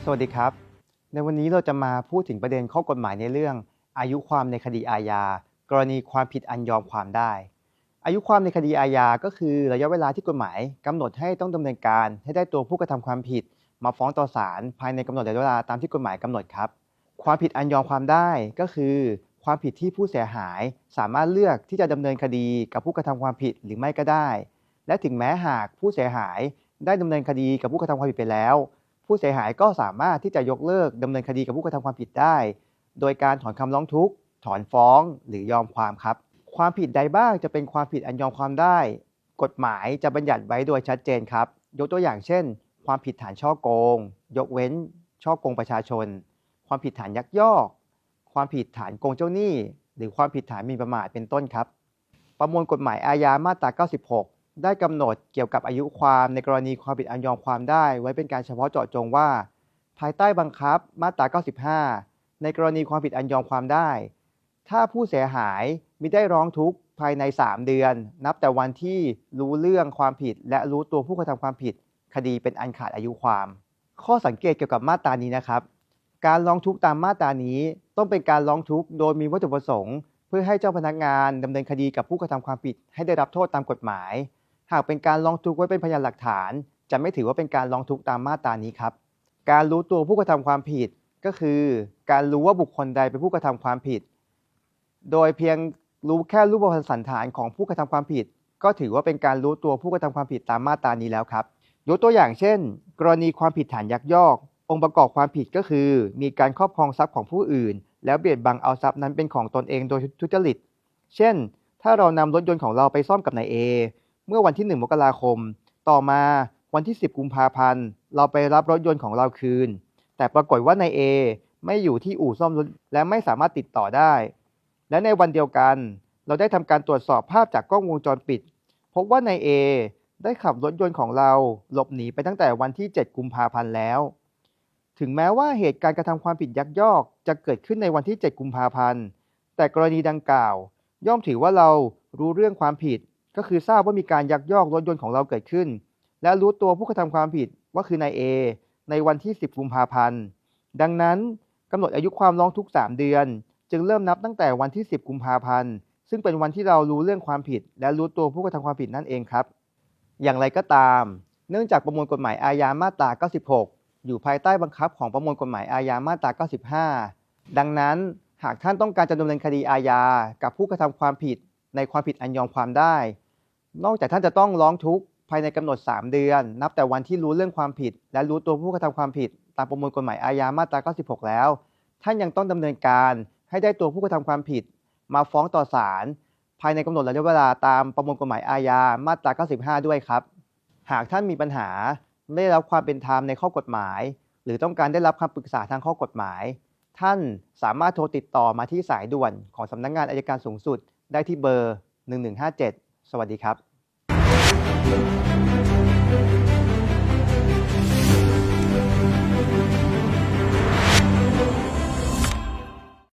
สวัสดีครับในวันนี้เราจะมาพูดถึงประเด็นข้อกฎหมายในเรื่องอายุความในคดีอาญากรณีความผิดอันยอมความได้อายุความในคดีอาญาก็คือระยะเวลาที่กฎหมายกำหนดให้ต้องดำเนินการให้ได้ตัวผู้กระทำความผิดมาฟ้องต่อศาลภายในกำหนดระยะเวลาตามที่กฎหมายกำหนดครับความผิดอันยอมความได้ก็คือความผิดที่ผู้เสียหายสามารถเลือกที่จะดำเนินคดีกับผู้กระทำความผิดหรือไม่ก็ได้และถึงแม้หากผู้เสียหายได้ดำเนินคดีกับผู้กระทำความผิดไปแล้วผู้เสียหายก็สามารถที่จะยกเลิกดำเนินคดีกับผู้กระทำความผิดได้โดยการถอนคำร้องทุกข์ถอนฟ้องหรือยอมความครับความผิดใดบ้างจะเป็นความผิดอันยอมความได้กฎหมายจะบัญญัติไว้โดยชัดเจนครับยกตัวอย่างเช่นความผิดฐานฉ้อโกงยกเว้นฉ้อโกงประชาชนความผิดฐานยักยอกความผิดฐานโกงเจ้าหนี้หรือความผิดฐานหมิ่นประมาทเป็นต้นครับประมวลกฎหมายอาญามาตรา 96 ได้กำหนดเกี่ยวกับอายุความในกรณีความผิดอันยอมความได้ไว้เป็นการเฉพาะเจาะจงว่าภายใต้บังคับมาตรา 95 ในกรณีความผิดอันยอมความได้ถ้าผู้เสียหายมิได้ร้องทุกข์ภายใน3เดือนนับแต่วันที่รู้เรื่องความผิดและรู้ตัวผู้กระทำความผิดคดีเป็นอันขาดอายุความข้อสังเกตเกี่ยวกับมาตรานี้นะครับการร้องทุกข์ตามมาตรานี้ต้องเป็นการร้องทุกข์โดยมีวัตถุประสงค์เพื่อให้เจ้าพนักงานดำเนินคดีกับผู้กระทำความผิดให้ได้รับโทษตามกฎหมายหากเป็นการร้องทุกข์ไว้เป็นพยานหลักฐานจะไม่ถือว่าเป็นการร้องทุกข์ตามมาตรานี้ครับการรู้ตัวผู้กระทำความผิดก็คือการรู้ว่าบุคคลใดเป็นผู้กระทำความผิดโดยเพียงรู้แค่รูปพรรณสันฐานของผู้กระทำความผิดก็ถือว่าเป็นการรู้ตัวผู้กระทำความผิดตามมาตรานี้แล้วครับยกตัวอย่างเช่นกรณีความผิดฐานยักยอกองค์ประกอบความผิดก็คือมีการครอบครองทรัพย์ของผู้อื่นแล้วเบียดบังเอาทรัพย์นั้นเป็นของตนเองโดยทุจริตเช่นถ้าเรานำรถยนต์ของเราไปซ่อมกับนายเอเมื่อวันที่1 มกราคมต่อมาวันที่10 กุมภาพันธ์เราไปรับรถยนต์ของเราคืนแต่ปรากฏว่านายเอไม่อยู่ที่อู่ซ่อมรถและไม่สามารถติดต่อได้และในวันเดียวกันเราได้ทำการตรวจสอบภาพจากกล้องวงจรปิดพบว่านายเอได้ขับรถยนต์ของเราหลบหนีไปตั้งแต่วันที่7 กุมภาพันธ์แล้วถึงแม้ว่าเหตุการณ์กระทำความผิดยักยอกจะเกิดขึ้นในวันที่7 กุมภาพันธ์แต่กรณีดังกล่าวย่อมถือว่าเรารู้เรื่องความผิดก็คือทราบว่ามีการยักยอกรถยนต์ของเราเกิดขึ้นและรู้ตัวผู้กระทำความผิดว่าคือนายเอในวันที่10 กุมภาพันธ์ดังนั้นกำหนดอายุความร้องทุกข์3 เดือนจึงเริ่มนับตั้งแต่วันที่10 กุมภาพันธ์ซึ่งเป็นวันที่เรารู้เรื่องความผิดและรู้ตัวผู้กระทำความผิดนั่นเองครับอย่างไรก็ตามเนื่องจากประมวลกฎหมายอาญามาตรา 96 อยู่ภายใต้บังคับของประมวลกฎหมายอาญามาตรา 95 ดังนั้นหากท่านต้องการจะดำเนินคดีอาญากับผู้กระทำความผิดในความผิดอันยอมความได้นอกจากท่านจะต้องร้องทุกข์ภายในกำหนด3 เดือนนับแต่วันที่รู้เรื่องความผิดและรู้ตัวผู้กระทำความผิดตามประมวลกฎหมายอาญามาตรา 96 แล้วท่านยังต้องดำเนินการให้ได้ตัวผู้กระทำความผิดมาฟ้องต่อศาลภายในกำหนดระยะเวลาตามประมวลกฎหมายอาญามาตรา 95 ด้วยครับหากท่านมีปัญหาไม่ได้รับความเป็นธรรมในข้อกฎหมายหรือต้องการได้รับคำปรึกษาทางข้อกฎหมายท่านสามารถโทรติดต่อมาที่สายด่วนของสำนักงานอัยการสูงสุดได้ที่เบอร์ 1157 สวัสดีครับ